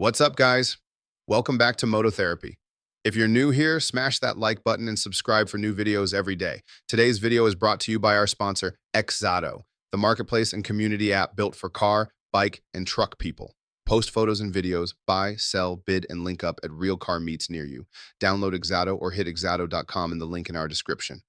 What's up, guys? Welcome back to Moto Therapy. If you're new here, smash that like button and subscribe for new videos every day. Today's video is brought to you by our sponsor, iGixRider, the marketplace and community app built for car, bike, and truck people. Post photos and videos, buy, sell, bid, and link up at real car meets near you. Download iGixRider or hit iGixRider.com in the link in our description.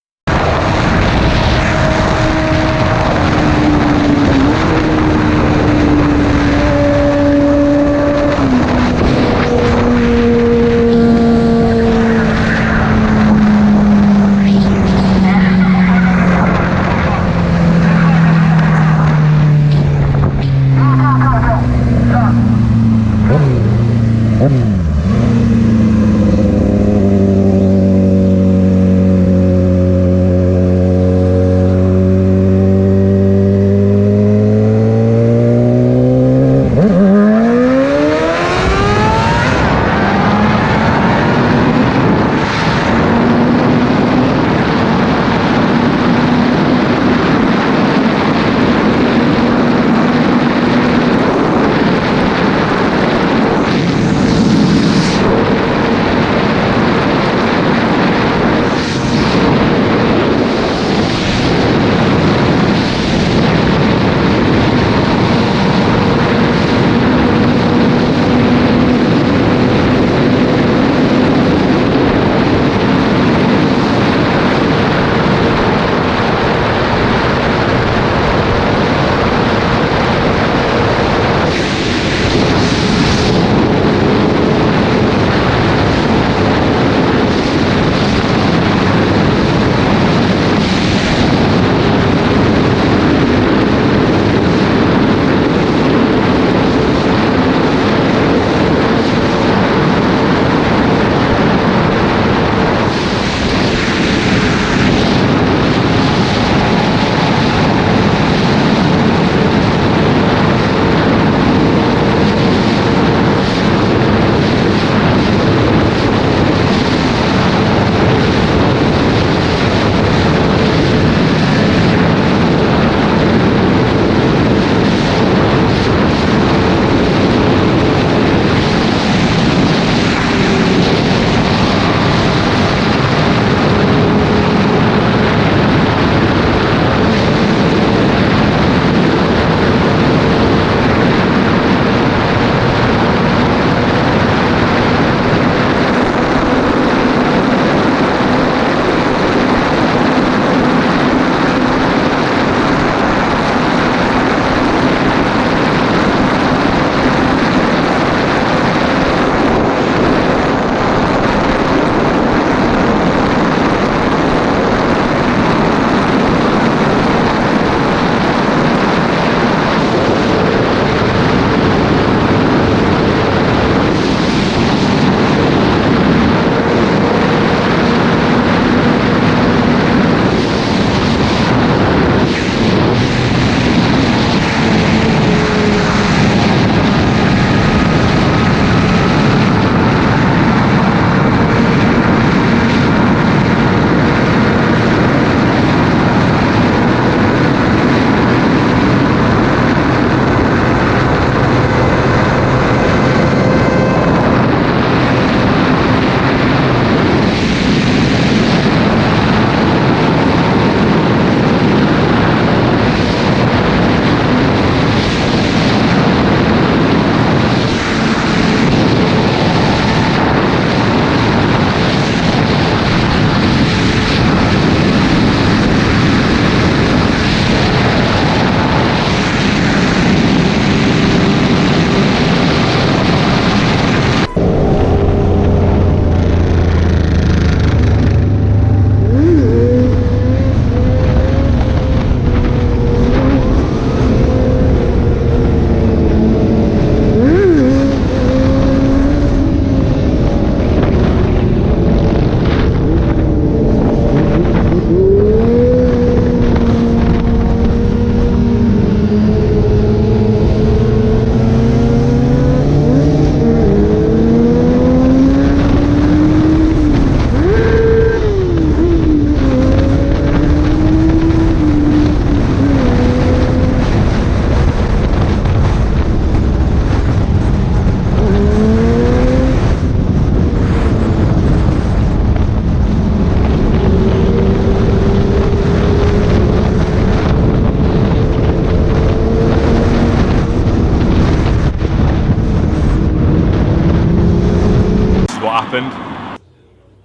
happened?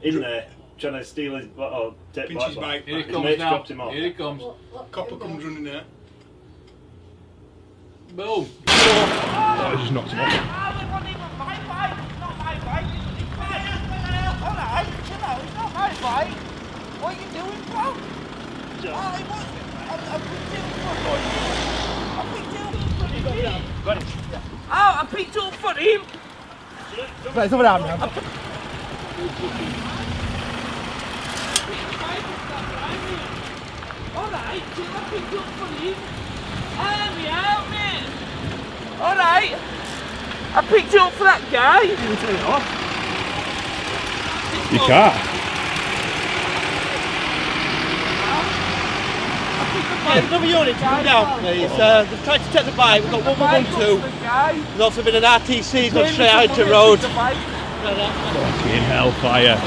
In there, trying to steal his or take Pinch his bike. Here he His comes mate's now. dropped him off. Here he comes. Copper comes running there. Boom. Oh, he just knocked him off. What are you doing, bro? I picked up for him. Right, over there now. Alright, I picked up for him. Help me out, mate. Alright. I picked it up for that guy. You can turn it off. You can't. Another unit to come down, please. They've tried to take the bike. We've got 112. There's also been an RTC gone straight out to road. Fucking hellfire.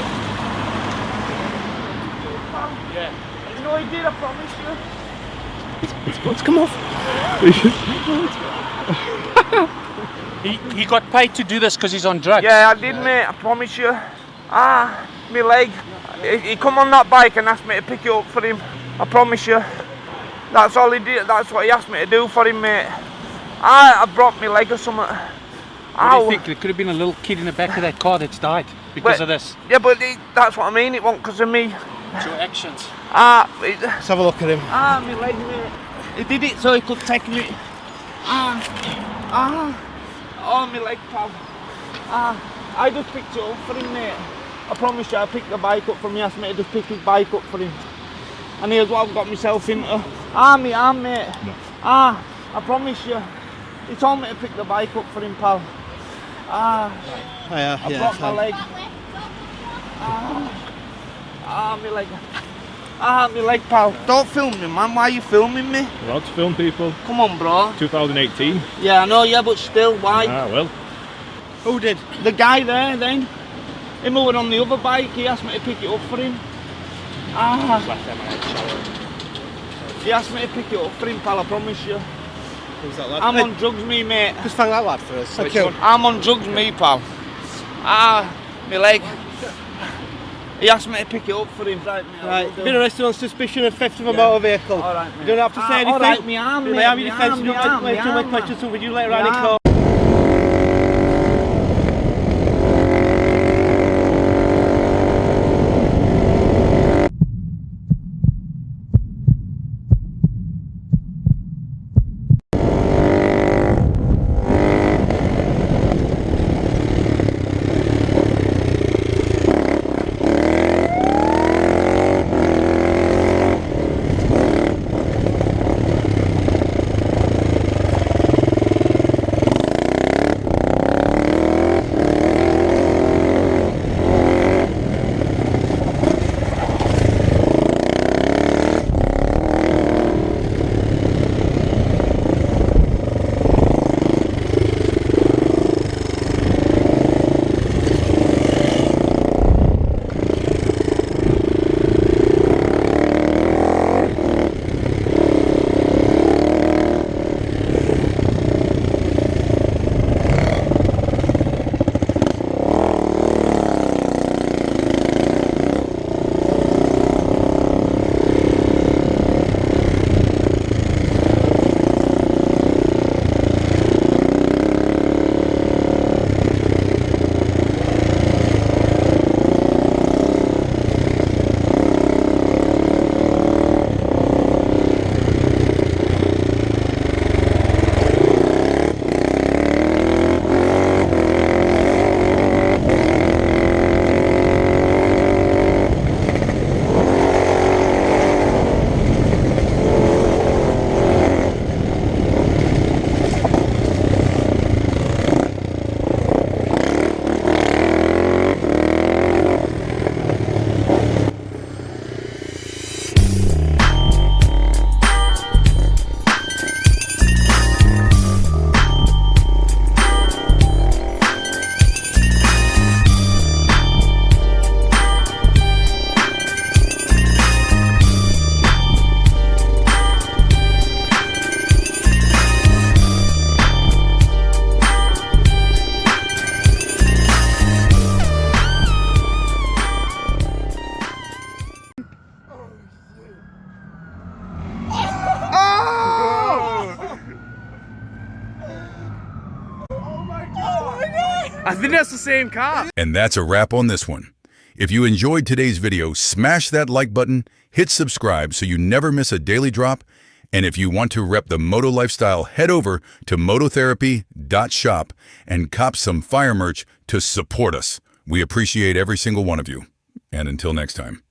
Yeah. No, he did, I promise you. Let's come off. He got paid to do this because he's on drugs. Yeah, I did, mate, I promise you. My leg. He come on that bike and asked me to pick it up for him. I promise you. That's all he did. That's what he asked me to do for him, mate. I broke my leg or something. What do you think? There could have been a little kid in the back of that car that's died because of this. Yeah, but that's what I mean. It wasn't because of me. It's your actions. Let's have a look at him. My leg, mate. He did it so he could take me. Oh, my leg, pal. I just picked it up for him, mate. I promise you, I picked the bike up for him. He asked me to just pick his bike up for him. And here's what I've got myself into. My arm, mate. No. I promise you. He told me to pick the bike up for him, pal. I broke my leg. My leg. My leg, pal. Don't film me, man. Why are you filming me? Allowed to film people. Come on, bro. 2018. Yeah, I know, yeah, but still, why? Well. Who did? The guy there, then. Him who was on the other bike, he asked me to pick it up for him. He asked me to pick it up for him, pal, I promise you. Who's that lad? I'm on drugs, me, mate. Just thank that lad for us. Thank you. I'm on drugs, me, pal. My leg. He asked me to pick it up for him. Right, been arrested on suspicion of theft of a motor vehicle. All right, mate. You don't have to say anything. All right, me arm, You mate. may have your defence. You don't make too many questions. So would you later on in court? I think that's the same car. And that's a wrap on this one. If you enjoyed today's video, smash that like button, hit subscribe so you never miss a daily drop. And if you want to rep the moto lifestyle, head over to mototherapy.shop and cop some fire merch to support us. We appreciate every single one of you. And until next time.